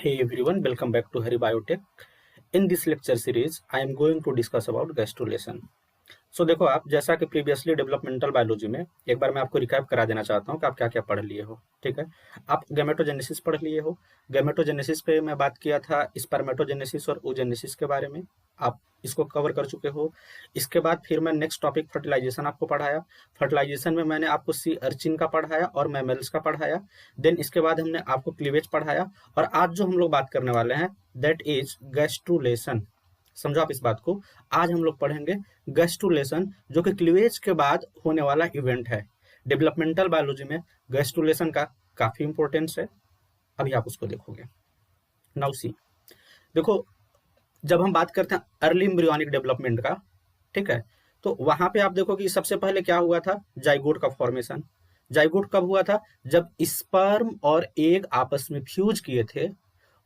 Hey everyone, welcome back to Hari Biotech. In this lecture series, I am going to discuss about gastrulation. देखो आप जैसा कि previously developmental biology में एक बार मैं आपको रिकैप करा देना चाहता हूँ कि आप क्या क्या पढ़ लिए हो। ठीक है, आप गैमेटोजेनेसिस पढ़ लिए हो। गैमेटोजेनेसिस पे मैं बात किया था स्पर्मेटोजेनेसिस और oogenesis के बारे में, आप इसको कवर कर चुके हो। इसके बाद फिर मैं नेक्स्ट टॉपिक फर्टिलाइजेशन आपको पढ़ाया। फर्टिलाइजेशन में मैंने आपको सी अर्चिन का पढ़ाया और मैमल्स का पढ़ाया। देन इसके बाद हमने आपको क्लीवेज पढ़ाया और आज जो हम लोग बात करने वाले हैं दैट इज गैस्ट्रुलेशन। समझो आप इस बात को, आज हम लोग पढ़ेंगे गैस्ट्रुलेशन, जो कि क्लीवेज के बाद होने वाला इवेंट है। डेवलपमेंटल बायोलॉजी में गैस्ट्रुलेशन का काफी इंपॉर्टेंस है, अभी आप उसको देखोगे। नाउ सी, देखो जब हम बात करते हैं अर्ली एम्ब्रियोनिक डेवलपमेंट का, ठीक है, तो वहां पे आप देखो कि सबसे पहले क्या हुआ था, जाइगोट का फॉर्मेशन। जाइगोट कब हुआ था? जब स्पर्म और एग आपस में फ्यूज किए थे,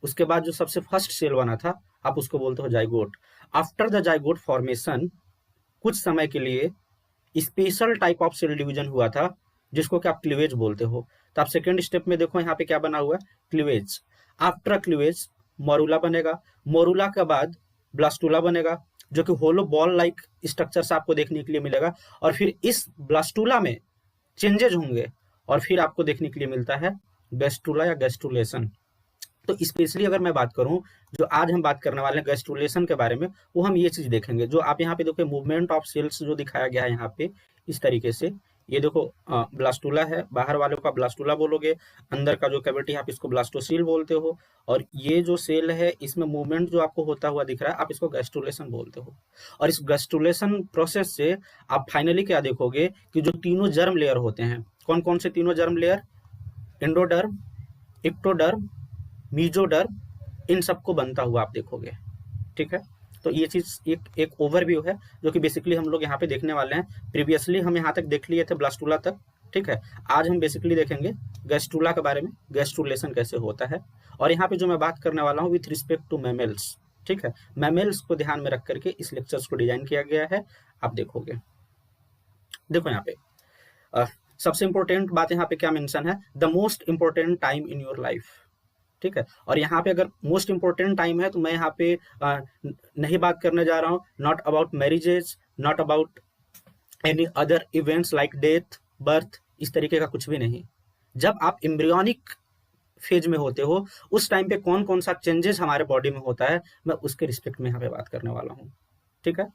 उसके बाद जो सबसे फर्स्ट सेल बना था आप उसको बोलते हो zygote. After the zygote formation कुछ समय के लिए special type of cell division हुआ था जिसको कि आप क्लीवेज बोलते हो। तो आप सेकेंड स्टेप में देखो यहाँ पे क्या बना हुआ है, क्लीवेज। आफ्टर क्लीवेज मोरुला बनेगा, मोरुला के बाद ब्लास्टुला बनेगा जो कि होलो बॉल लाइक स्ट्रक्चर से आपको देखने के लिए मिलेगा, और फिर इस ब्लास्टुला में चेंजेज होंगे और फिर आपको देखने के लिए मिलता है गैस्ट्रुला या गैस्ट्रुलेशन। तो स्पेशली अगर मैं बात करूं, जो आज हम बात करने वाले हैं गैस्ट्रुलेशन के बारे में, वो हम ये चीज देखेंगे। जो आप यहाँ पे देखो मूवमेंट ऑफ सेल्स जो दिखाया गया है यहाँ पे इस तरीके से, ये देखो ब्लास्टुला है, बाहर वालों का ब्लास्टुला बोलोगे, अंदर का जो कैविटी आप इसको ब्लास्टोसील बोलते हो, और ये जो सेल है इसमें मूवमेंट जो आपको होता हुआ दिख रहा है आप इसको गैस्ट्रुलेशन बोलते हो। और इस गैस्ट्रुलेशन प्रोसेस से आप फाइनली क्या देखोगे कि जो तीनों जर्म लेयर होते हैं, कौन कौन से तीनों germ layer, endoderm, ectoderm, mesoderm, इन सबको बनता हुआ आप देखोगे। ठीक है, तो ये चीज एक ओवरव्यू है जो कि बेसिकली हम लोग यहाँ पे देखने वाले हैं। प्रीवियसली हम यहाँ तक देख लिए थे ब्लास्टुला तक, ठीक है, आज हम बेसिकली देखेंगे गैस्ट्रुला के बारे में, गैस्ट्रुलेशन कैसे होता है। और यहाँ पे जो मैं बात करने वाला हूँ विथ रिस्पेक्ट टू मैमल्स, ठीक है, मैमल्स को ध्यान में रख करके इस लेक्चर्स को डिजाइन किया गया है, आप देखोगे। देखो यहाँ पे सबसे इंपॉर्टेंट बात यहाँ पे क्या मेंशन है, the most important time in your life. ठीक है, और यहाँ पे अगर मोस्ट इंपॉर्टेंट टाइम है तो मैं यहाँ पे नहीं बात करने जा रहा हूँ, not about marriages, not about any other events like death, birth, इस तरीके का कुछ भी नहीं। जब आप एम्ब्रियोनिक फेज में होते हो उस टाइम पे कौन कौन सा चेंजेस हमारे बॉडी में होता है, मैं उसके रिस्पेक्ट में यहाँ पे बात करने वाला हूँ। ठीक है,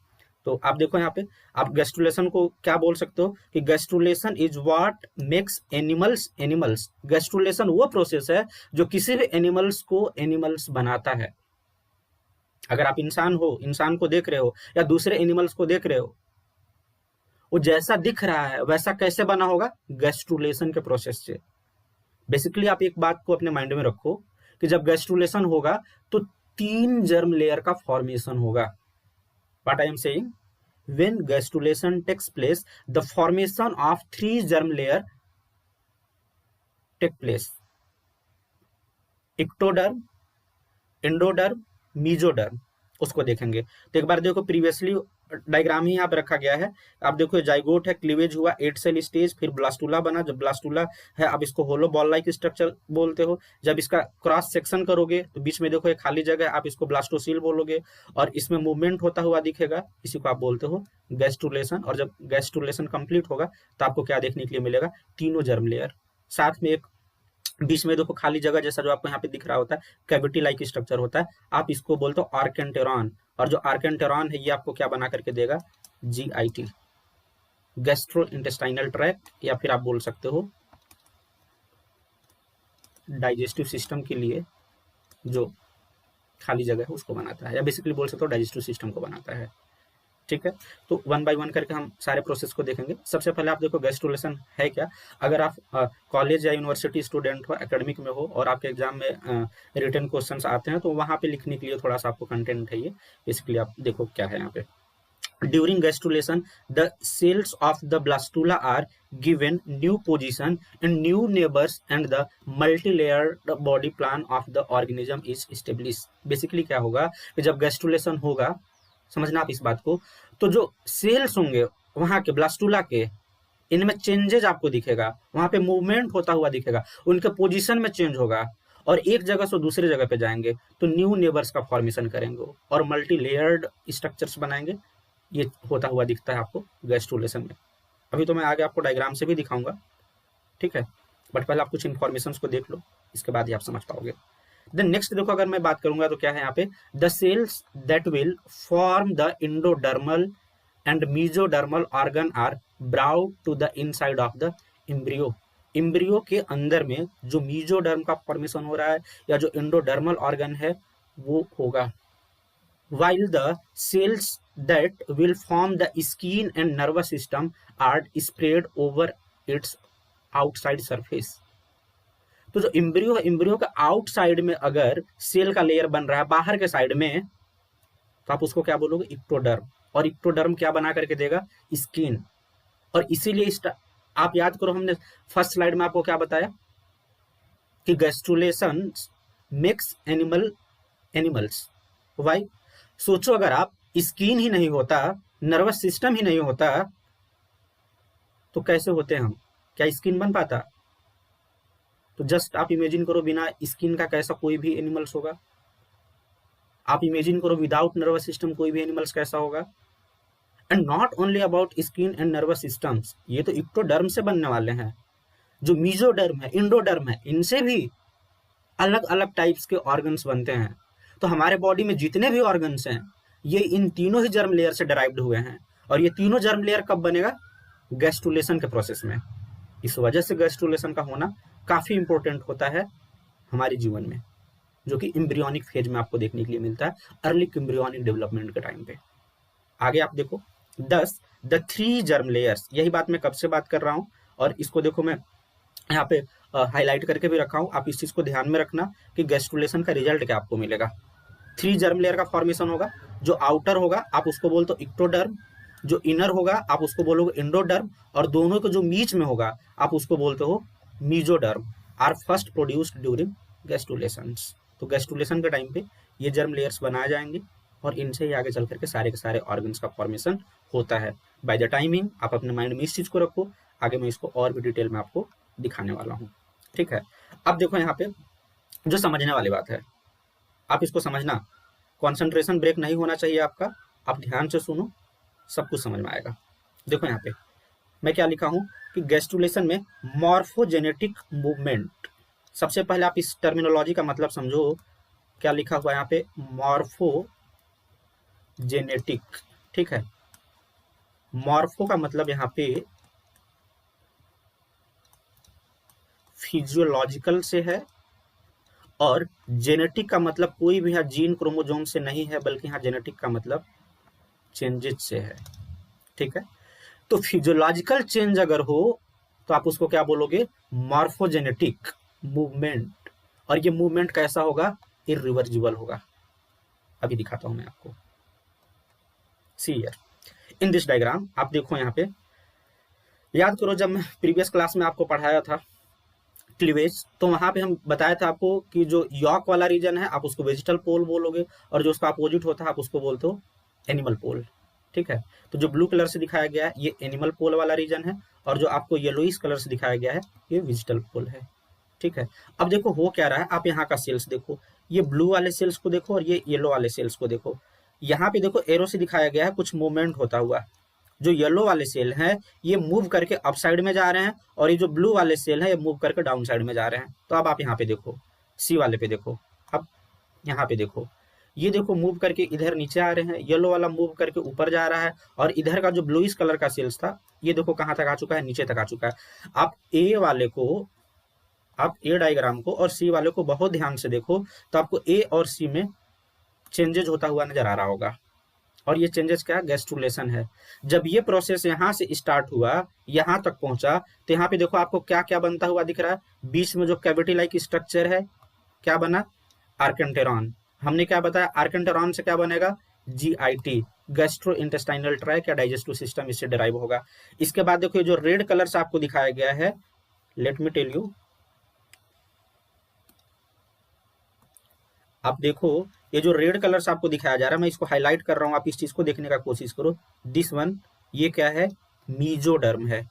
तो आप देखो यहाँ पे आप गैस्ट्रुलेशन को क्या बोल सकते हो कि gastrulation is what makes animals. Gastrulation वो प्रोसेस है जो किसी भी एनिमल्स को एनिमल्स बनाता है। अगर आप इंसान हो, इंसान को देख रहे हो या दूसरे एनिमल्स को देख रहे हो, वो जैसा दिख रहा है वैसा कैसे बना होगा, गैस्ट्रुलेशन के प्रोसेस से। बेसिकली आप एक बात को अपने माइंड में रखो कि जब गैस्ट्रुलेशन होगा तो 3 जर्म लेयर का फॉर्मेशन होगा। What I am saying, when gastrulation takes place, the formation of 3 germ layer take place: ectoderm, endoderm, mesoderm। उसको देखेंगे। तो एक बार देखो प्रीवियसली डायग्राम ही यहाँ पे रखा गया है, आप देखो जाइगोट है, क्लीवेज हुआ, 8 सेल स्टेज, फिर ब्लास्टुला बना। जब ब्लास्टुला है आप इसको होलो बॉल लाइक स्ट्रक्चर बोलते हो। जब इसका क्रॉस सेक्शन करोगे तो बीच में देखो एक खाली जगह, आप इसको ब्लास्टोसील बोलोगे और इसमें मूवमेंट होता हुआ दिखेगा, इसी को आप बोलते हो गैस्ट्रुलेशन। और जब गैस्ट्रुलेशन कंप्लीट होगा तो आपको क्या देखने के लिए मिलेगा, तीनों जर्म लेयर, साथ में एक बीच में देखो खाली जगह जैसा जो आपको यहाँ पे दिख रहा होता है, कैविटी लाइक स्ट्रक्चर होता है, आप इसको बोलते हो आर्केंटेरॉन। और जो आर्केंटेरॉन है ये आपको क्या बना करके देगा, GIT, गैस्ट्रो इंटेस्टाइनल ट्रैक्ट, या फिर आप बोल सकते हो डाइजेस्टिव सिस्टम के लिए जो खाली जगह है उसको बनाता है, या बेसिकली बोल सकते हो डाइजेस्टिव सिस्टम को बनाता है। ठीक है, तो 1 बाय 1 करके हम सारे प्रोसेस को देखेंगे। सबसे पहले आप देखो गैस्ट्रुलेशन है क्या। अगर आप कॉलेज या यूनिवर्सिटी स्टूडेंट हो, एकेडमिक में हो और आपके एग्जाम में रिटन क्वेश्चंस आते हैं तो वहां पे लिखने के लिए थोड़ा सा आपको कंटेंट है, ये बेसिकली आप देखो क्या है यहाँ पे। During gastrulation, the cells of the blastula are given new position and new neighbors and the multi-layered body plan of the organism is established। Basically क्या होगा कि जब गैस्ट्रुलेशन होगा, समझना आप इस बात को, तो जो सेल्स होंगे वहां के ब्लास्टुला के, इनमें चेंजेज आपको दिखेगा, वहां पे मूवमेंट होता हुआ दिखेगा, उनके पोजीशन में चेंज होगा और एक जगह से दूसरे जगह पे जाएंगे तो न्यू नेबर्स का फॉर्मेशन करेंगे और मल्टी लेयर्ड स्ट्रक्चर्स बनाएंगे। ये होता हुआ दिखता है आपको गैस्ट्रुलेशन में। अभी तो मैं आगे आपको डायग्राम से भी दिखाऊंगा, ठीक है, बट पहले आप कुछ इन्फॉर्मेशन को देख लो, इसके बाद ही आप समझ पाओगे। देन नेक्स्ट देखो, अगर मैं बात करूंगा तो क्या है यहाँ पे, the cells that will form the endodermal and mesodermal organ are brought to the inside of the embryo. Embryo के अंदर में जो मीजोडर्म का फॉर्मेशन हो रहा है या जो इंडोडर्मल ऑर्गन है वो होगा। while the cells that will form the skin and nervous system are spread over its outside surface। तो जो एम्ब्रियो है, एम्ब्रियो का आउटसाइड में अगर सेल का लेयर बन रहा है बाहर के साइड में, तो आप उसको क्या बोलोगे, इक्टोडर्म। और इक्टोडर्म क्या बना करके देगा, स्किन। और इसीलिए आप याद करो, हमने फर्स्ट स्लाइड में आपको क्या बताया कि गैस्ट्रुलेशन मेक्स एनिमल्स। वाई? सोचो, अगर आप स्किन ही नहीं होता, नर्वस सिस्टम ही नहीं होता, तो कैसे होते हम? क्या स्किन बन पाता? तो जस्ट आप इमेजिन करो, बिना स्किन का कैसा कोई भी एनिमल्स होगा। आप इमेजिन करो विदाउट नर्वस सिस्टम कोई भी एनिमल्स कैसा होगा। And not only about skin and nervous systems, ये तो इक्टोडर्म से बनने वाले हैं। जो मीजोडर्म है, इंडोडर्म है, इनसे भी अलग अलग टाइप्स के ऑर्गन्स बनते हैं। तो हमारे बॉडी में जितने भी ऑर्गन्स हैं ये इन तीनों ही जर्म लेयर से डेराइव्ड हुए हैं। और ये तीनों जर्म लेयर कब बनेगा, गैस्ट्रुलेशन के प्रोसेस में। इस वजह से गैस्ट्रुलेशन का होना काफी इंपॉर्टेंट होता है हमारे जीवन में, जो कि एम्ब्रियोनिक फेज में आपको देखने के लिए मिलता है, अर्ली एम्ब्रियोनिक डेवलपमेंट के टाइम पे। आगे आप देखो, 10 द 3 जर्म लेयर्स, यही बात मैं कब से बात कर रहा हूं, और इसको देखो मैं यहाँ पे हाईलाइट करके भी रखा हूं। आप इस चीज को ध्यान में रखना कि गैस्ट्रुलेशन का रिजल्ट क्या आपको मिलेगा। 3 जर्म लेयर का फॉर्मेशन होगा। जो आउटर होगा आप उसको बोलते हो इक्टोडर्म, जो इनर होगा आप उसको बोलोगे इंडोडर्म, और दोनों के जो बीच में होगा आप उसको बोलते हो mesoderm, are first produced during gastrulation. तो गैस्ट्रुलेशन के टाइम पे ये जर्म लेयर्स बनाए जाएंगे और इनसे ही आगे चल करके सारे के सारे ऑर्गन्स का फॉर्मेशन होता है। बाय द टाइमिंग आप अपने माइंड में इस चीज को रखो, आगे मैं इसको और भी डिटेल में आपको दिखाने वाला हूँ, ठीक है। अब देखो यहाँ पे जो समझने वाली बात है, आप इसको समझना, कंसंट्रेशन ब्रेक नहीं होना चाहिए आपका, आप ध्यान से सुनो, सब कुछ समझ में आएगा। देखो यहाँ पे मैं क्या लिखा हूं कि गैस्ट्रुलेशन में मॉर्फोजेनेटिक मूवमेंट, सबसे पहले आप इस टर्मिनोलॉजी का मतलब समझो। क्या लिखा हुआ है यहाँ पे, मॉर्फोजेनेटिक, ठीक है। मॉर्फो का मतलब यहाँ पे फिजियोलॉजिकल से है, और जेनेटिक का मतलब कोई भी यहाँ जीन क्रोमोजोम से नहीं है, बल्कि यहाँ जेनेटिक का मतलब चेंजेस से है, ठीक है। तो फिजियोलॉजिकल चेंज अगर हो तो आप उसको क्या बोलोगे, मॉर्फोजेनेटिक मूवमेंट। और ये मूवमेंट कैसा होगा, इरिवर्सिबल होगा। अभी दिखाता हूं मैं आपको। See here in this diagram, आप देखो यहाँ पे, याद करो जब मैं प्रीवियस क्लास में आपको पढ़ाया था क्लीवेज, तो वहां पे हम बताया था आपको कि जो यॉक वाला रीजन है आप उसको वेजिटल पोल बोलोगे, और जो उसका अपोजिट होता है आप उसको बोलते हो एनिमल पोल, ठीक है। तो जो ब्लू कलर से दिखाया गया है ये एनिमल पोल वाला रीजन है, और जो आपको येलोइश कलर से दिखाया गया है ये वेजिटल पोल है, ठीक है। अब देखो हो क्या रहा है, आप यहाँ का सेल्स देखो, ये ब्लू वाले सेल्स को देखो और ये येलो वाले सेल्स को देखो। यहाँ पे देखो एरो से दिखाया गया है कुछ मूवमेंट होता हुआ। जो येलो वाले सेल हैं ये मूव करके अप साइड में जा रहे हैं, और ये जो ब्लू वाले सेल है ये मूव करके डाउन साइड में जा रहे हैं। तो अब आप यहाँ पे देखो, सी वाले पे देखो, अब यहाँ पे देखो, ये देखो मूव करके इधर नीचे आ रहे हैं, येलो वाला मूव करके ऊपर जा रहा है, और इधर का जो ब्लूइश कलर का सेल्स था ये देखो कहाँ तक आ चुका है, नीचे तक आ चुका है। आप ए वाले को, आप ए डायग्राम को और सी वाले को बहुत ध्यान से देखो, तो आपको ए और सी में चेंजेज होता हुआ नजर आ रहा होगा। और ये चेंजेस क्या, गैस्ट्रुलेशन है। जब ये प्रोसेस यहाँ से स्टार्ट हुआ यहाँ तक पहुंचा, तो यहाँ पे देखो आपको क्या क्या बनता हुआ दिख रहा है, बीच में जो कैविटी लाइक स्ट्रक्चर है क्या बना, आर्केंटेरॉन। हमने क्या बताया, आर्केंटेरॉन से क्या बनेगा, GIT, गैस्ट्रो इंटेस्टाइनल ट्रैक्ट या डाइजेस्टिव सिस्टम, इससे डिराइव होगा। इसके बाद देखो ये जो रेड कलर से आपको दिखाया गया है, लेट मी टेल यू, आप देखो ये जो रेड कलर से आपको दिखाया जा रहा है, मैं इसको हाईलाइट कर रहा हूं, आप इस चीज को देखने का कोशिश करो। दिस वन, ये क्या है, मीजोडर्म है,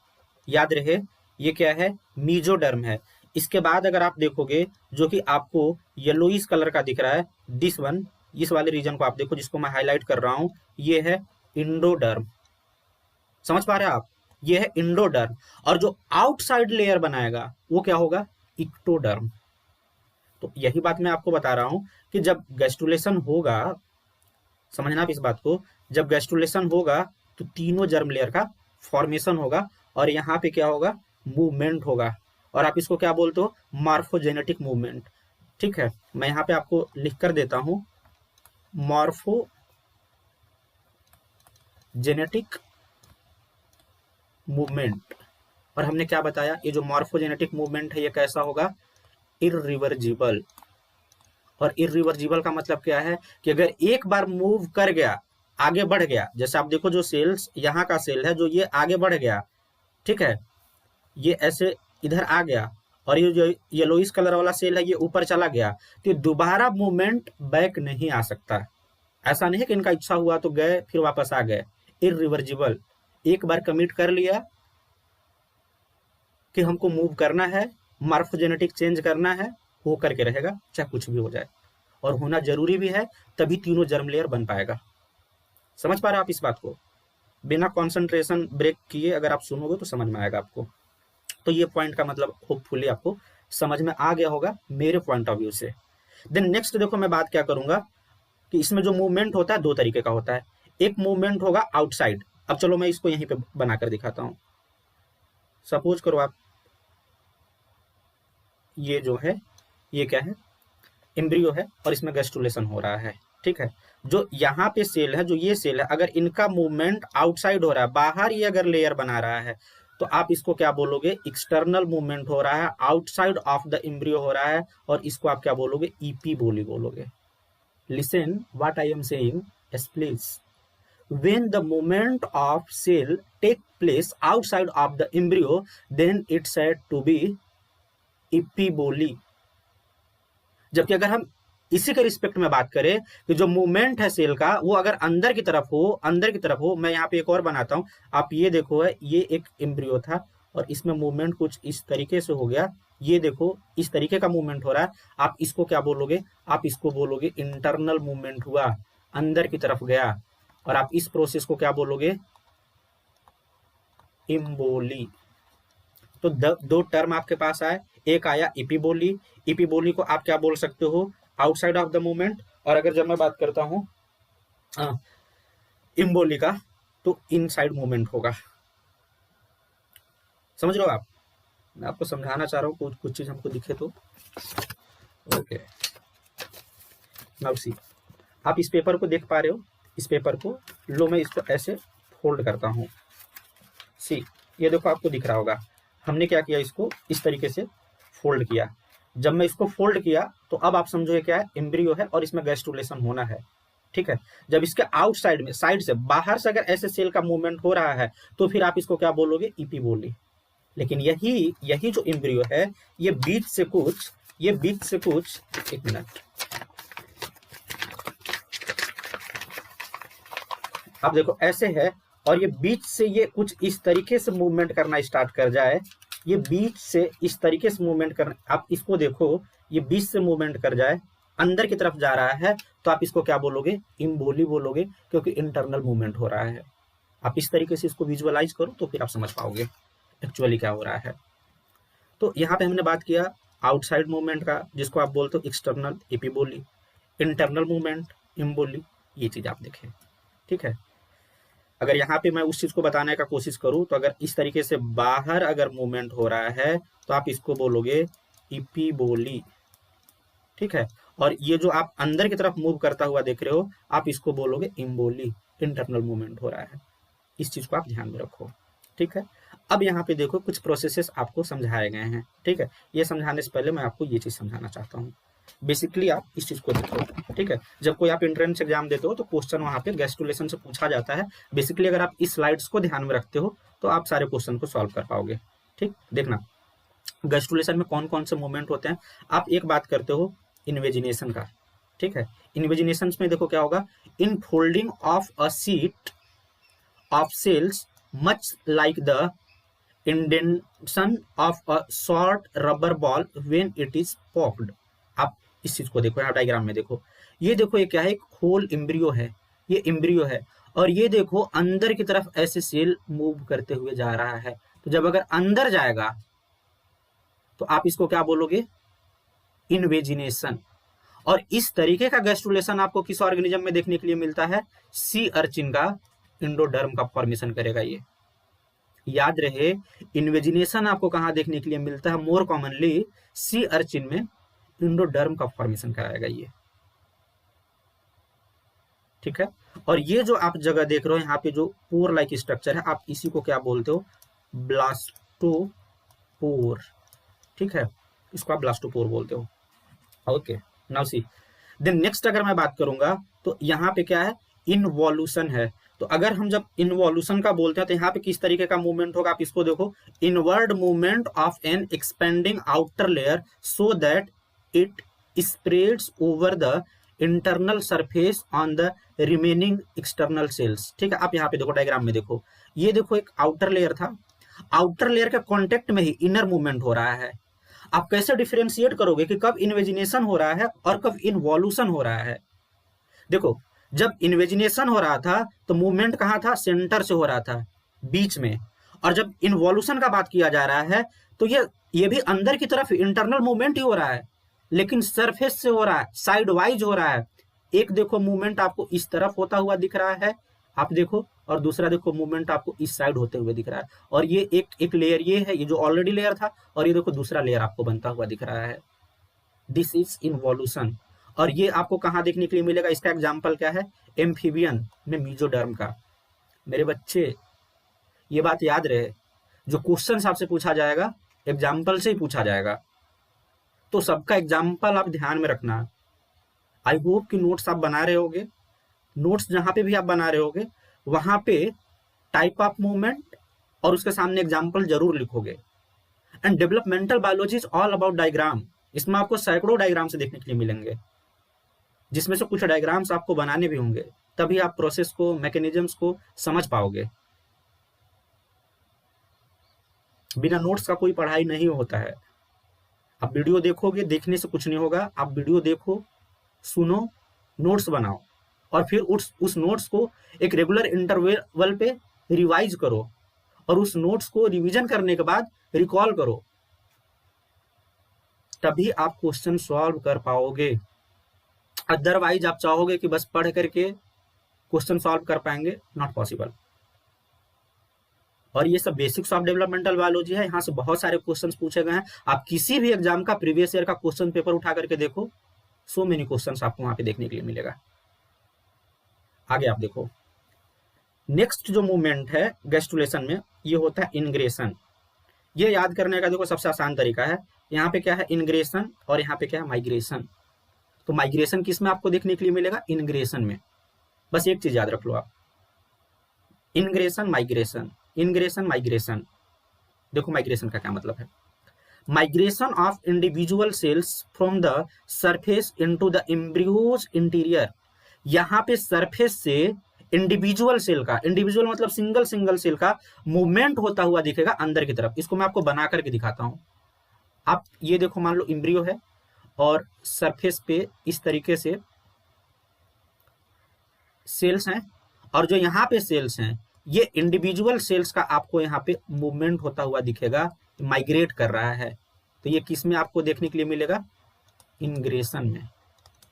याद रहे ये क्या है, मीजोडर्म है। इसके बाद अगर आप देखोगे जो कि आपको येलोइश कलर का दिख रहा है, दिस वन, इस वाले रीजन को आप देखो जिसको मैं हाईलाइट कर रहा हूं, ये है इंडोडर्म। समझ पा रहे हैं आप? ये है इंडोडर्म। और जो आउटसाइड लेयर बनाएगा वो क्या होगा? इक्टोडर्म। तो यही बात मैं आपको बता रहा हूं कि जब गैस्ट्रुलेशन होगा, समझना आप इस बात को, जब गैस्ट्रुलेशन होगा तो तीनों जर्म लेयर का फॉर्मेशन होगा और यहाँ पे क्या होगा? मूवमेंट होगा। और आप इसको क्या बोलते हो? Morphogenetic movement. ठीक है, मैं यहाँ पे आपको लिख कर देता हूं, मॉर्फोजेनेटिक मूवमेंट। और हमने क्या बताया? ये जो मॉर्फोजेनेटिक मूवमेंट है ये कैसा होगा? इरिवर्जिबल। और इरिवर्जिबल का मतलब क्या है कि अगर एक बार मूव कर गया, आगे बढ़ गया, जैसे आप देखो जो सेल्स, यहाँ का सेल है जो ये आगे बढ़ गया, ठीक है, ये ऐसे इधर आ गया, और ये जो येलोइश कलर वाला सेल है ये ऊपर चला गया, तो दोबारा मूवमेंट बैक नहीं आ सकता। ऐसा नहीं है कि इनका इच्छा हुआ तो गए फिर वापस आ गए। इरिवर्जिबल, एक बार कमिट कर लिया कि हमको मूव करना है, मॉर्फोजेनेटिक चेंज करना है, हो करके रहेगा, चाहे कुछ भी हो जाए। और होना जरूरी भी है, तभी तीनों जर्म लेयर बन पाएगा। समझ पा रहे आप इस बात को? बिना कॉन्सेंट्रेशन ब्रेक किए अगर आप सुनोगे तो समझ में आएगा आपको। तो ये पॉइंट का मतलब होपफुली आपको समझ में आ गया होगा मेरे पॉइंट ऑफ व्यू से। देन नेक्स्ट देखो मैं बात क्या करूंगा कि इसमें जो मूवमेंट होता है दो तरीके का होता है। एक मूवमेंट होगा आउटसाइड। अब चलो मैं इसको यहीं पे बनाकर दिखाता हूं। सपोज करो आप, ये जो है ये क्या है? एम्ब्रियो है और इसमें गैस्ट्रुलेशन हो रहा है, ठीक है। जो यहाँ पे सेल है, जो ये सेल है, अगर इनका मूवमेंट आउटसाइड हो रहा है, बाहर ये अगर लेयर बना रहा है, तो आप इसको क्या बोलोगे? एक्सटर्नल मूवमेंट हो रहा है, आउटसाइड ऑफ द एम्ब्रियो हो रहा है, और इसको आप क्या बोलोगे? ईपी बोली बोलोगे। Listen what I am saying, yes please. When the movement of cell take place outside of the embryo, then it's said to be epiboly। जबकि अगर हम इसी के रिस्पेक्ट में बात करें कि जो मूवमेंट है सेल का वो अगर अंदर की तरफ हो, अंदर की तरफ हो, मैं यहाँ पे एक और बनाता हूं, आप ये देखो है, ये एक एम्ब्रियो था और इसमें मूवमेंट कुछ इस तरीके से हो गया, ये देखो इस तरीके का मूवमेंट हो रहा है, आप इसको क्या बोलोगे? आप इसको बोलोगे इंटरनल मूवमेंट हुआ, अंदर की तरफ गया, और आप इस प्रोसेस को क्या बोलोगे? इम्बोली। तो दो टर्म आपके पास आए, एक आया इपिबोली। इपिबोली को आप क्या बोल सकते हो? Outside of the movement. और अगर जब मैं बात करता हूं इम्बोली का, तो इनसाइड मूवमेंट होगा। समझ रहे हो आप? मैं आपको समझाना चाह रहा हूं, कुछ चीज हमको दिखे तो। ओके, नाउ सी, आप इस पेपर को देख पा रहे हो? इस पेपर को लो, मैं इसको ऐसे फोल्ड करता हूं। सी, ये देखो आपको दिख रहा होगा, हमने क्या किया? इसको इस तरीके से फोल्ड किया। जब मैं इसको फोल्ड किया तो अब आप समझो ये क्या है? एम्ब्रियो है और इसमें गैस्ट्रुलेशन होना है, ठीक है। जब इसके आउटसाइड में, साइड से, बाहर से अगर ऐसे सेल का मूवमेंट हो रहा है तो फिर आप इसको क्या बोलोगे? इपिबोली। लेकिन यही जो एम्ब्रियो है, ये बीच से कुछ, एक मिनट, आप देखो ऐसे है, और ये बीच से ये कुछ इस तरीके से मूवमेंट करना स्टार्ट कर जाए, ये बीच से इस तरीके से मूवमेंट करना, आप इसको देखो, ये बीच से मूवमेंट कर जाए, अंदर की तरफ जा रहा है, तो आप इसको क्या बोलोगे? इम्बोली बोलोगे, क्योंकि इंटरनल मूवमेंट हो रहा है। आप इस तरीके से इसको विजुअलाइज करो तो फिर आप समझ पाओगे एक्चुअली क्या हो रहा है। तो यहाँ पे हमने बात किया आउटसाइड मूवमेंट का, जिसको आप बोलते हो एक्सटर्नल, एपिबोली। इंटरनल मूवमेंट, इम्बोली, ये चीज आप देखें, ठीक है। अगर यहाँ पे मैं उस चीज को बताने का कोशिश करूं, तो अगर इस तरीके से बाहर अगर मूवमेंट हो रहा है तो आप इसको बोलोगे इपिबोली, ठीक है। और ये जो आप अंदर की तरफ मूव करता हुआ देख रहे हो, आप इसको बोलोगे इम्बोली, इंटरनल मूवमेंट हो रहा है। इस चीज को आप ध्यान में रखो, ठीक है। अब यहाँ पे देखो कुछ प्रोसेसेस आपको समझाए गए हैं, ठीक है। ये समझाने से पहले मैं आपको ये चीज समझाना चाहता हूँ। बेसिकली आप इस चीज को देखो, ठीक है। जब कोई आप एंट्रेंस एग्जाम देते हो तो क्वेश्चन वहां पे गैस्ट्रुलेशन से पूछा जाता है। बेसिकली अगर आप इस स्लाइड्स को ध्यान में रखते हो तो आप सारे क्वेश्चन को सॉल्व कर पाओगे, ठीक। देखना गैस्ट्रुलेशन में कौन कौन से मूवमेंट होते हैं। आप एक बात करते हो इन्वेजिनेशन का, ठीक है। इन्वेजिनेशन में देखो क्या होगा? In folding of a sheet of cells much like the indentation of a short rubber ball when it is popped. आप इस चीज को देखो, यहाँ डायग्राम में देखो, ये देखो ये क्या है, एक होल एम्ब्रियो है, ये एम्ब्रियो है, और ये देखो अंदर की तरफ ऐसे सेल मूव करते हुए जा रहा है। तो जब अगर अंदर जाएगा तो आप इसको क्या बोलोगे, इन्वेजिनेशन। और इस तरीके का गैस्ट्रुलेशन आपको किस ऑर्गेनिज्म में देखने के लिए मिलता है, सी अर्चिन का इंडोडर्म का फॉर्मेशन करेगा। ये याद रहे, इन्वेजिनेशन आपको कहां देखने के लिए मिलता है, मोर कॉमनली सी अर्चिन में इंडोडर्म का फॉर्मेशन कराएगा ये, ठीक है। और ये जो आप जगह देख रहे हो यहाँ पे जो पोर लाइक स्ट्रक्चर है, आप इसी को क्या बोलते हो, ब्लास्टोपोर, ठीक है, इसको आप ब्लास्टोपोर बोलते हो। Okay, now see then next अगर मैं बात करूंगा तो यहाँ पे क्या है, इनवॉल्यूशन है। तो अगर हम जब इनवॉल्यूशन का बोलते हैं तो यहाँ पे किस तरीके का मूवमेंट होगा, आप इसको देखो, inward movement of an expanding outer layer so that it spreads over the internal surface on the remaining external cells, ठीक है। आप यहाँ पे देखो डायग्राम में देखो, ये देखो एक आउटर लेयर था, आउटर लेयर के कॉन्टेक्ट में ही इनर मूवमेंट हो रहा है। आप कैसे डिफरेंशिएट करोगे कि कब इन्वेजिनेशन हो रहा है और कब इनवॉल्यूशन हो रहा है। देखो, जब इन्वेजिनेशन हो रहा था तो मूवमेंट कहां था, सेंटर से हो रहा था, बीच में। और जब इन्वॉल्यूशन का बात किया जा रहा है तो ये भी अंदर की तरफ इंटरनल मूवमेंट ही हो रहा है, लेकिन सरफेस से हो रहा है, साइड वाइज हो रहा है। एक देखो मूवमेंट आपको इस तरफ होता हुआ दिख रहा है, आप देखो, और दूसरा देखो मूवमेंट आपको इस साइड होते हुए दिख रहा है। और ये एक लेयर ये है, ये जो ऑलरेडी लेयर था, और ये देखो दूसरा लेयर आपको बनता हुआ दिख रहा है। This is involution. और ये आपको कहाँ देखने के लिए मिलेगा, इसका एग्जाम्पल क्या है, एम्फीबियन में मीजोडर्म का। मेरे बच्चे ये बात याद रहे, जो क्वेश्चन आपसे पूछा जाएगा एग्जाम्पल से ही पूछा जाएगा, तो सबका एग्जाम्पल आप ध्यान में रखना। आई होप कि नोट्स आप बना रहे होगे, नोट्स जहां पे भी आप बना रहे होगे वहां पे टाइप ऑफ मूवमेंट और उसके सामने एग्जाम्पल जरूर लिखोगे। And developmental biology is all about diagram. इसमें आपको सैकड़ों डायग्राम से देखने के लिए मिलेंगे, जिसमें से कुछ डायग्राम्स आपको बनाने भी होंगे, तभी आप प्रोसेस को, मैकेनिज्म्स को समझ पाओगे। बिना नोट्स का कोई पढ़ाई नहीं होता है। आप वीडियो देखोगे, देखने से कुछ नहीं होगा, आप वीडियो देखो, सुनो, नोट्स बनाओ, और फिर उस नोट्स को एक रेगुलर इंटरवल पे रिवाइज करो, और उस नोट्स को रिवीजन करने के बाद रिकॉल करो, तभी आप क्वेश्चन सॉल्व कर पाओगे। अदरवाइज आप चाहोगे कि बस पढ़ करके क्वेश्चन सॉल्व कर पाएंगे, नॉट पॉसिबल। और ये सब बेसिक्स ऑफ डेवलपमेंटल बायोलॉजी है, यहाँ से बहुत सारे क्वेश्चंस पूछे गए हैं। आप किसी भी एग्जाम का प्रीवियस ईयर का क्वेश्चन पेपर उठा करके देखो, सो मेनी क्वेश्चंस आपको वहां पे देखने के लिए मिलेगा। आगे आप देखो, नेक्स्ट जो मूवमेंट है गैस्ट्रुलेशन में, ये होता है इनग्रेशन। ये याद करने का देखो सबसे आसान तरीका है, यहाँ पे क्या है, इनग्रेशन, और यहाँ पे क्या है, माइग्रेशन। तो माइग्रेशन किस में आपको देखने के लिए मिलेगा, इनग्रेशन में। बस एक चीज याद रख लो आप, इनग्रेशन माइग्रेशन, इनग्रेशन माइग्रेशन। देखो माइग्रेशन का क्या मतलब है, migration of individual cells from the surface into the embryos interior. यहाँ पे सरफेस से इंडिविजुअल सेल का, इंडिविजुअल मतलब सिंगल सेल का मूवमेंट होता हुआ दिखेगा अंदर की तरफ। इसको मैं आपको बना करके दिखाता हूं। आप ये देखो, मान लो एम्ब्रियो है और सरफेस पे इस तरीके से सेल्स हैं, और जो यहाँ पे सेल्स हैं ये इंडिविजुअल सेल्स का आपको यहाँ पे मूवमेंट होता हुआ दिखेगा, माइग्रेट कर रहा है। तो ये किस में आपको देखने के लिए मिलेगा, इनग्रेशन में।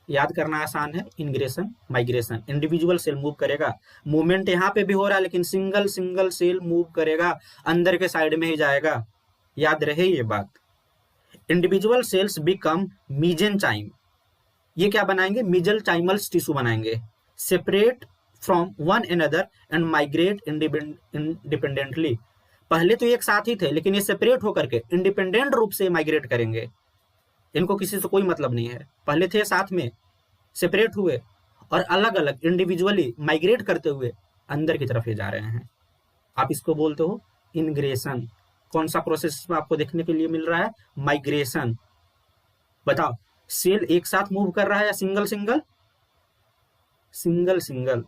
याद करना आसान है, इनग्रेशन माइग्रेशन। इंडिविजुअल सेल मूव करेगा, मूवमेंट यहाँ पे भी हो रहा है, लेकिन सिंगल सेल मूव करेगा, अंदर के साइड में ही जाएगा। याद रहे ये बात। Individual cells become mesenchyme. ये क्या बनाएंगे, मीजनचाइमल्स टिश्यू बनाएंगे, separate from one another and migrate independently. पहले तो एक साथ ही थे, लेकिन ये सेपरेट होकर के इंडिपेंडेंट रूप से माइग्रेट करेंगे। इनको किसी से कोई मतलब नहीं है, पहले थे साथ में, सेपरेट हुए और अलग अलग इंडिविजुअली माइग्रेट करते हुए अंदर की तरफ ये जा रहे हैं। आप इसको बोलते हो इनग्रेशन। कौन सा प्रोसेस में आपको देखने के लिए मिल रहा है, माइग्रेशन। बताओ, सेल एक साथ मूव कर रहा है या सिंगल सिंगल,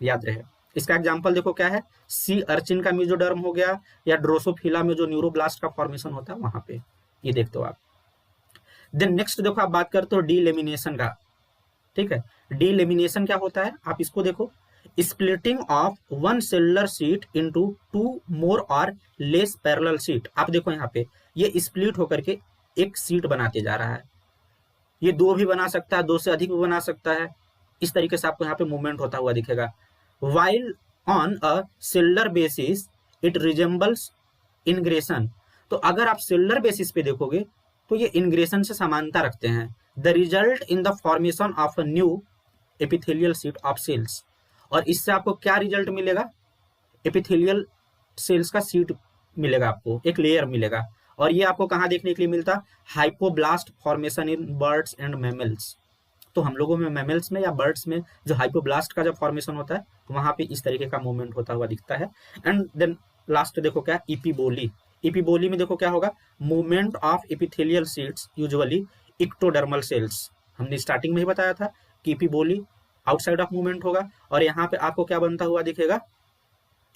याद रहे। इसका एग्जाम्पल देखो क्या है, सी अर्चिन का मेसोडर्म हो गया, या ड्रोसोफिला में जो न्यूरोब्लास्ट का फॉर्मेशन होता है वहां पे, ये देखते हो आप। देन नेक्स्ट देखो आप बात करते हो डीलेमिनेशन का, ठीक है। डीलेमिनेशन क्या होता है, आप इसको देखो, splitting of one cellular sheet into two more or less parallel sheet. आप देखो यहाँ पे ये स्प्लिट होकर के एक सीट बनाते जा रहा है, ये दो भी बना सकता है, दो से अधिक भी बना सकता है। इस तरीके से आपको यहाँ पे मूवमेंट होता हुआ दिखेगा। While on a cellular basis it resembles ingression. तो अगर आप सेलुलर बेसिस पे देखोगे तो ये इनग्रेशन से समानता रखते हैं। The result in the formation of a new epithelial sheet of cells. और इससे आपको क्या रिजल्ट मिलेगा, एपिथेलियल सेल्स का सीट मिलेगा, आपको एक लेयर मिलेगा। और ये आपको कहाँ देखने के लिए मिलता, hypoblast formation in birds and mammals. तो हम लोगों में, मैमल्स में या बर्ड्स में जो हाइपोब्लास्ट का जब फॉर्मेशन होता है वहां पे इस तरीके का मूवमेंट होता हुआ दिखता है। एंड देन लास्ट देखो क्या, इपीबोली। इपीबोली में देखो क्या होगा, movement of epithelial sheets usually ectodermal cells. हमने स्टार्टिंग में ही बताया था कि इपीबोली आउटसाइड ऑफ मूवमेंट होगा, और यहाँ पे आपको क्या बनता हुआ दिखेगा,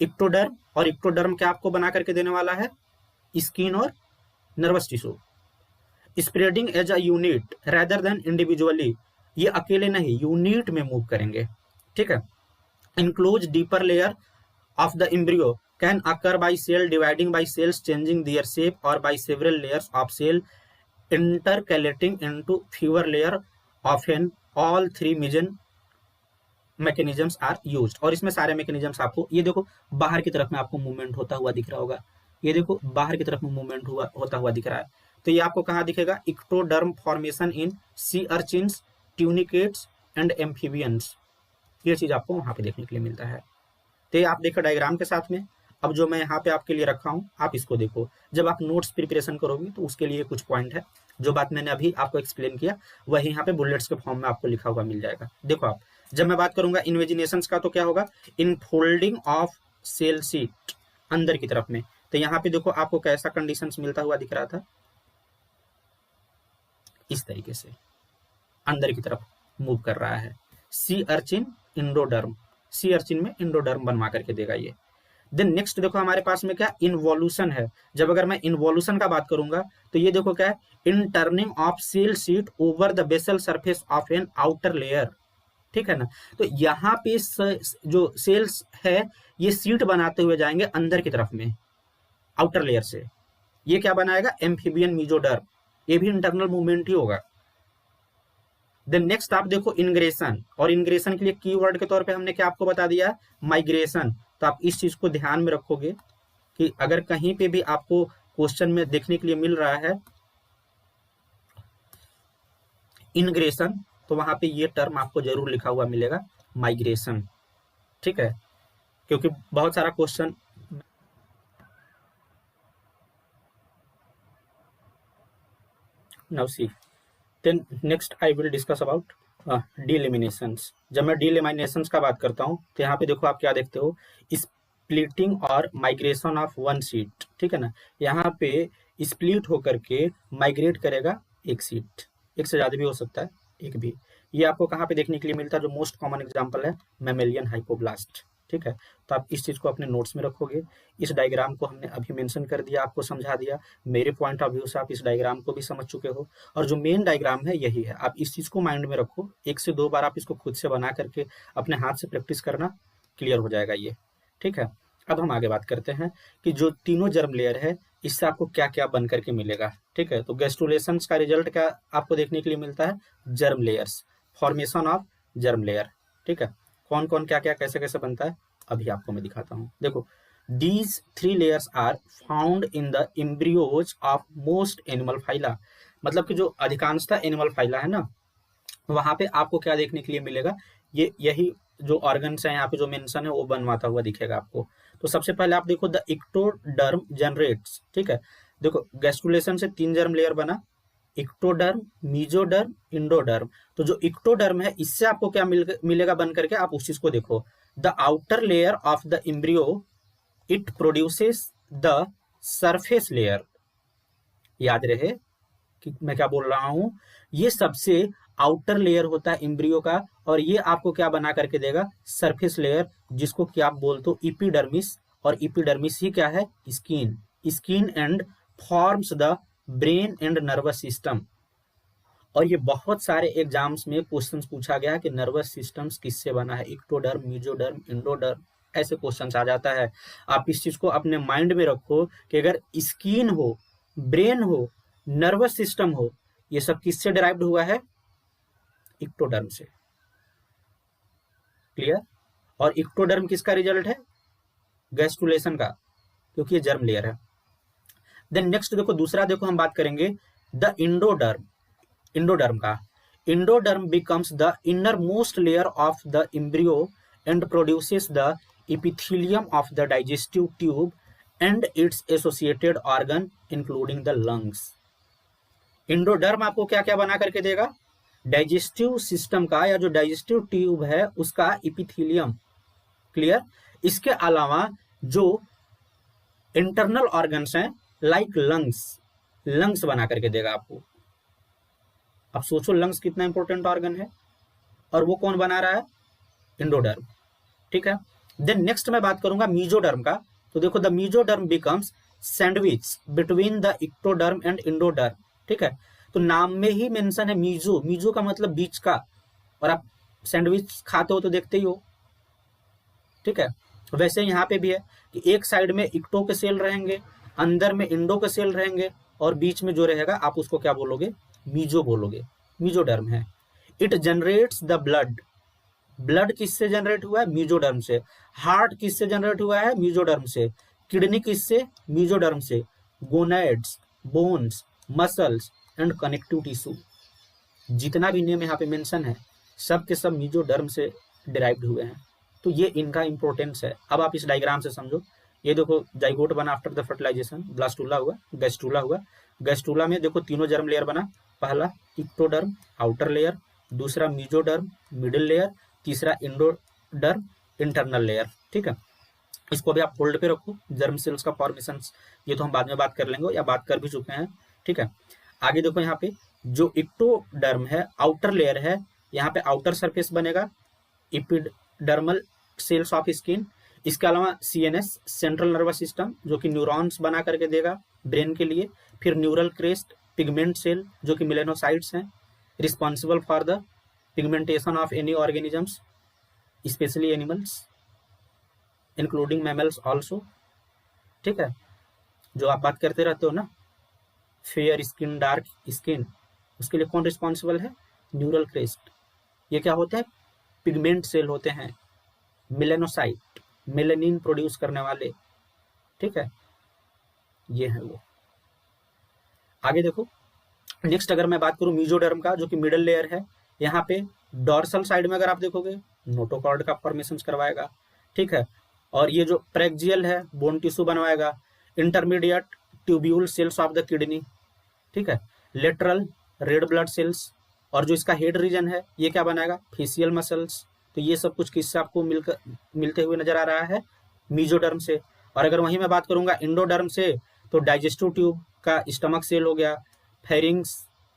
इक्टोडर्म। और इक्टोडर्म क्या आपको बना करके देने वाला है, स्किन और nervous tissue. Spreading as a unit rather than individually, ये अकेले नहीं, यूनिट में मूव करेंगे, ठीक है। Enclose deeper layer of the embryo can occur by cell dividing by cells changing their shape और by several layers of cell intercalating into fewer layer. Often all three major mechanisms are used. और इसमें सारे mechanisms आपको, ये देखो बाहर की तरफ में आपको मूवमेंट होता हुआ दिख रहा होगा, ये देखो बाहर की तरफ में मूवमेंट होता हुआ दिख रहा है। तो ये आपको कहाँ दिखेगा, ectoderm formation in sea urchins, tunicates and amphibians. ये चीज आपको वहां पे देखने के लिए मिलता है। तो ये आप देखो डायग्राम के साथ में। अब जो मैं यहाँ पे आपके लिए रखा हूँ आप इसको देखो, जब आप नोट्स प्रिपरेशन करोगे तो उसके लिए कुछ पॉइंट है, जो बात मैंने अभी आपको एक्सप्लेन किया वही यहाँ पे बुलेट्स के फॉर्म में आपको लिखा हुआ मिल जाएगा। देखो आप, जब मैं बात करूंगा इन्वेजिनेशन का तो क्या होगा, इनफोल्डिंग ऑफ सेल सीट अंदर की तरफ में। तो यहाँ पे देखो आपको कैसा कंडीशन मिलता हुआ दिख रहा था, इस तरीके से अंदर की तरफ मूव कर रहा है। Sea urchin endoderm, sea urchin में इंडोडर्म बनवा करके देगा ये। देन नेक्स्ट देखो हमारे पास में क्या, इन्वॉल्यूशन है। जब अगर मैं इन्वॉल्यूशन का बात करूंगा तो ये देखो क्या है, in turning of cell sheet over the basal surface of an outer layer, ठीक है ना। तो यहाँ पे जो सेल्स है ये सीट बनाते हुए जाएंगे अंदर की तरफ में आउटर लेयर से। ये क्या बनाएगा, एम्फीबियन मेसोडर्म, ये भी इंटरनल मूवमेंट ही होगा। देन नेक्स्ट आप देखो इनग्रेशन, और इनग्रेशन के लिए कीवर्ड के तौर पे हमने क्या आपको बता दिया, माइग्रेशन। तो आप इस चीज को ध्यान में रखोगे कि अगर कहीं पे भी आपको क्वेश्चन में देखने के लिए मिल रहा है इनग्रेशन, तो वहां पे ये टर्म आपको जरूर लिखा हुआ मिलेगा, माइग्रेशन, ठीक है। क्योंकि बहुत सारा question, now see, then next I will discuss about delaminations. जब मैं डीलेमिनेशंस का बात करता हूं तो यहाँ पे देखो आप क्या देखते हो, स्प्लिटिंग और माइग्रेशन ऑफ वन सीट, ठीक है ना। यहाँ पे स्प्लिट होकर के माइग्रेट करेगा एक सीट, एक से ज्यादा भी हो सकता है, एक भी। ये आपको कहाँ पे देखने के लिए मिलता है, जो मोस्ट कॉमन एग्जाम्पल है मैमेलियन हाइपोब्लास्ट, ठीक है। तो आप इस चीज को अपने नोट्स में रखोगे। इस डायग्राम को हमने अभी मेंशन कर दिया, आपको समझा दिया, मेरे पॉइंट ऑफ व्यू से आप इस डायग्राम को भी समझ चुके हो। और जो मेन डायग्राम है यही है, आप इस चीज को माइंड में रखो, एक से दो बार आप इसको खुद से बना करके अपने हाथ से प्रैक्टिस करना, क्लियर हो जाएगा ये, ठीक है। अब हम आगे बात करते हैं कि जो तीनों जर्म लेयर है इससे आपको क्या क्या बन करके मिलेगा, ठीक है। तो गैस्ट्रुलेशंस का रिजल्ट क्या आपको देखने के लिए मिलता है, germ layers, formation of germ layer, ठीक है। कौन कौन क्या क्या कैसे कैसे बनता है अभी आपको मैं दिखाता हूँ। देखो, these three layers are found in the embryos of most animal phyla. मतलब कि जो अधिकांशतः एनिमल फाइला है ना, वहां पे आपको क्या देखने के लिए मिलेगा, ये यही जो ऑर्गन्स है यहाँ पे जो मेंशन है वो बनवाता हुआ दिखेगा आपको। तो सबसे पहले आप देखो द इक्टोडर्म जनरेट्स, ठीक है। देखो गैस्ट्रुलेशन से तीन जर्म लेयर बना, इक्टोडर्म, मेसोडर्म, इंडोडर्म। तो जो इक्टोडर्म है इससे आपको क्या मिलेगा बन करके, आप उस चीज को देखो, the outer layer of the embryo it produces the surface layer. याद रहे कि मैं क्या बोल रहा हूं, ये सबसे आउटर लेयर होता है एम्ब्रियो का, और ये आपको क्या बना करके देगा, सरफेस लेयर, जिसको क्या आप बोलते हो, इपिडर्मिस। और इपिडर्मिस ही क्या है, skin. Skin and forms the brain and nervous system. और ये बहुत सारे एग्जाम्स में क्वेश्चंस पूछा गया है कि नर्वस सिस्टम्स किससे बना है, इक्टोडर्म, मीजोडर्म, इंडोडर्म, ऐसे क्वेश्चंस आ जाता है। आप इस चीज को अपने माइंड में रखो कि अगर स्किन हो, ब्रेन हो, नर्वस सिस्टम हो, ये सब किससे डिराइव्ड हुआ है, इक्टोडर्म से। क्लियर। और इक्टोडर्म किसका रिजल्ट है, गैस्ट्रुलेशन का, क्योंकि ये जर्म लेयर है। देन नेक्स्ट देखो, दूसरा देखो हम बात करेंगे द इंडोडर्म। इंडोडर्म का, endoderm becomes the innermost layer of the embryo and produces the epithelium of the digestive tube and its associated organ including the lungs। Endoderm आपको क्या क्या बना करके देगा, डाइजेस्टिव सिस्टम का या जो डाइजेस्टिव ट्यूब है उसका इपिथीलियम। क्लियर। इसके अलावा जो इंटरनल ऑर्गन्स हैं लाइक लंग्स, लंग्स बना करके देगा आपको। अब सोचो लंग्स कितना इंपॉर्टेंट ऑर्गन है, और वो कौन बना रहा है, इंडोडर्म। ठीक है। देन नेक्स्ट मैं बात करूंगा मीजोडर्म का। तो देखो, the mesoderm becomes sandwich between the ectoderm and endoderm. ठीक है। तो नाम में ही मेंशन है मीजो, मीजो का मतलब बीच का, और आप सैंडविच खाते हो तो देखते ही हो। ठीक है। वैसे यहाँ पे भी है कि एक साइड में इक्टो के सेल रहेंगे, अंदर में इंडो के सेल रहेंगे, और बीच में जो रहेगा आप उसको क्या बोलोगे, मीजो बोलोगे। मीजोडर्म है। It generates the blood. Blood किससे जनरेट हुआ है, मीजोडर्म से। हार्ट किससे जनरेट हुआ है, मीजोडर्म से। किडनी किससे, मीजोडर्म से। Gonads, bones, muscles and connective tissue, जितना भी नेम यहाँ पे मेंशन है सब के सब मीजोडर्म से डिराइव्ड हुए हैं। तो ये इनका इंपॉर्टेंस है। अब आप इस डायग्राम से समझो। ये देखो, जाइगोट बना आफ्टर द फर्टिलाइजेशन, ब्लास्टुला हुआ, गैस्ट्रुला हुआ। गैस्ट्रुला में देखो तीनों जर्म लेयर बना, पहला इक्टोडर्म आउटर लेयर, दूसरा मीजोडर्म मिडिल लेयर, तीसरा इंडोडर्म इंटरनल लेयर। ठीक है। इसको भी आप होल्ड पे रखो। जर्म सेल्स का फॉर्मेशन ये तो हम बाद में बात कर लेंगे, या बात कर भी चुके हैं। ठीक है। आगे देखो, यहाँ पे जो इक्टोडर्म है आउटर लेयर है, यहाँ पे आउटर सरफेस बनेगा, एपिडर्मल सेल्स ऑफ स्किन। इसके अलावा सीएनएस सेंट्रल नर्वस सिस्टम, जो कि न्यूरॉन्स बना करके देगा ब्रेन के लिए। फिर न्यूरल क्रेस्ट, पिगमेंट सेल जो कि मिलेनोसाइट्स हैं, responsible for the pigmentation of any organisms specially animals including mammals also. ठीक है। जो आप बात करते रहते हो ना, फेयर स्किन डार्क स्किन, उसके लिए कौन रिस्पॉन्सिबल है, न्यूरल क्रेस्ट। ये क्या होते हैं, पिगमेंट सेल होते हैं, मिलेनोसाइट, मेलेनिन प्रोड्यूस करने वाले। ठीक है। ये है वो। आगे देखो, नेक्स्ट अगर मैं बात करूं मीजोडर्म का, जो कि मिडल लेयर है, यहाँ पे डॉर्सल साइड में अगर आप देखोगे नोटोकॉर्ड का फॉर्मेशन करवाएगा। ठीक है। और ये जो प्रेक्जियल है बोन टिश्यू बनवाएगा। Intermediate tubule cells of the kidney. ठीक है। लेटरल रेड ब्लड सेल्स, और जो इसका हेड रीजन है ये क्या बनाएगा, फेशियल मसल्स। तो ये सब कुछ किससे आपको मिलते हुए नजर आ रहा है, मीजोडर्म से। और अगर वहीं मैं बात करूंगा इंडोडर्म से, तो डाइजेस्टिव ट्यूब का स्टमक सेल हो गया, फेरिंग्स,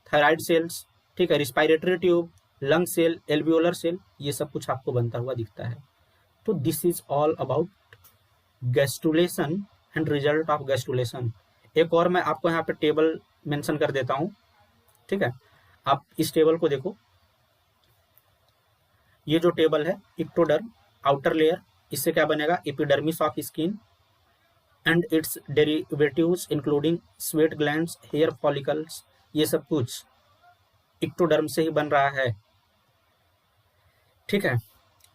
थायराइड सेल्स। ठीक है। Respiratory tube, lung cell, alveolar cell, ये सब कुछ आपको बनता हुआ दिखता है। तो this is all about gastrulation and result of gastrulation. एक और मैं आपको यहाँ पे टेबल मेंशन कर देता हूँ। ठीक है। आप इस टेबल को देखो, ये जो टेबल है इक्टोडर्म आउटर लेयर, इससे क्या बनेगा, epidermis of skin and its derivatives including sweat glands, hair follicles, ये सब कुछ इक्टोडर्म से ही बन रहा है। ठीक है।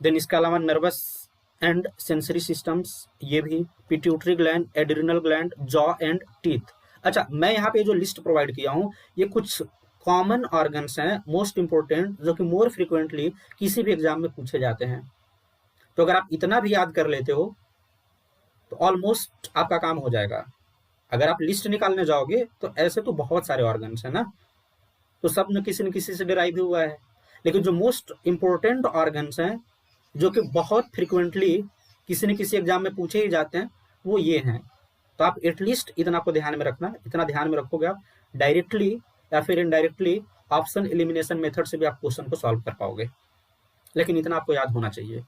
देन इसके अलावा नर्वस एंड सेंसरी सिस्टम्स, ये भी, pituitary gland, adrenal gland, jaw and teeth. अच्छा, मैं यहाँ पे जो लिस्ट प्रोवाइड किया हूँ ये कुछ कॉमन ऑर्गन्स हैं मोस्ट इंपोर्टेंट, जो कि मोर फ्रिक्वेंटली किसी भी एग्जाम में पूछे जाते हैं। तो अगर आप इतना भी याद कर लेते हो तो ऑलमोस्ट आपका काम हो जाएगा। अगर आप लिस्ट निकालने जाओगे तो ऐसे तो बहुत सारे ऑर्गन्स हैं ना, तो सब न किसी से डिराइव हुआ है, लेकिन जो मोस्ट इंपोर्टेंट ऑर्गन्स हैं जो कि बहुत फ्रिक्वेंटली किसी न किसी एग्जाम में पूछे ही जाते हैं, वो ये हैं। तो आप एटलीस्ट इतना को ध्यान में रखना, इतना ध्यान में रखोगे आप, डायरेक्टली या फिर इनडायरेक्टली ऑप्शन एलिमिनेशन मेथड से भी आप क्वेश्चन को सॉल्व कर पाओगे, लेकिन इतना आपको याद होना चाहिए।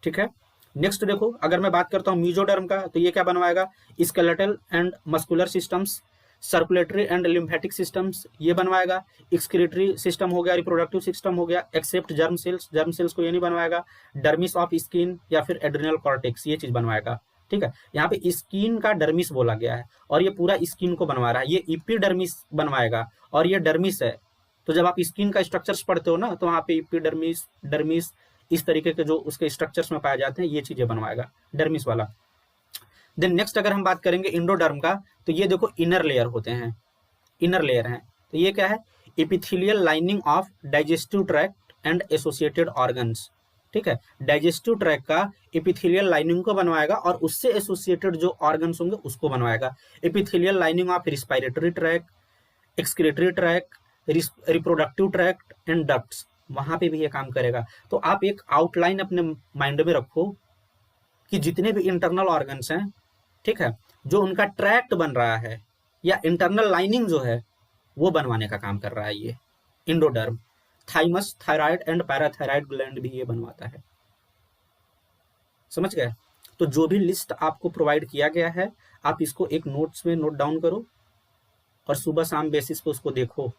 ठीक है, नेक्स्ट देखो, अगर मैं बात करता हूँ मीजोडर्म का, तो ये क्या बनवाएगा, skeletal and muscular systems, circulatory and lymphatic systems ये बनवाएगा, एक्सक्रीटरी सिस्टम हो गया, रिप्रोडक्टिव सिस्टम हो गया, एक्सेप्ट जर्म सेल्स को ये नहीं बनवाएगा, डर्मिस ऑफ स्किन या फिर एड्रिनल कॉर्टेक्स ये चीज बनवाएगा। ठीक है, यहाँ पे स्किन का डर्मिस बोला गया है और ये पूरा स्किन को बनवा रहा है, ये इपीडर्मिस बनवाएगा और ये डर्मिस है। तो जब आप स्किन का स्ट्रक्चर्स पढ़ते हो ना, तो वहाँ पे इपीडर्मिस, डर्मिस इस तरीके के जो उसके स्ट्रक्चर्स में पाए जाते हैं, ये चीजें बनवाएगा डर्मिस वाला। देन नेक्स्ट अगर हम बात करेंगे इंडोडर्म का, तो ये देखो इनर लेयर होते हैं, इनर लेयर हैं। तो ये क्या है, epithelial lining of digestive tract and associated organs. ठीक है, डाइजेस्टिव ट्रैक्ट का एपिथेलियल लाइनिंग को बनवाएगा और उससे एसोसिएटेड जो ऑर्गन्स होंगे उसको बनवाएगा। Epithelial lining of respiratory tract, excretory tract, reproductive tract and ducts, वहां पे भी ये काम करेगा। तो आप एक आउटलाइन अपने माइंड में रखो कि जितने भी इंटरनल ऑर्गन्स हैं, ठीक है, जो उनका ट्रैक्ट बन रहा है या इंटरनल लाइनिंग जो है वो बनवाने का काम कर रहा है ये endoderm. Thymus, thyroid and parathyroid gland भी ये बनवाता है। समझ गए? तो जो भी लिस्ट आपको प्रोवाइड किया गया है, आप इसको एक नोट्स में नोट डाउन करो और सुबह शाम बेसिस पे उसको देखो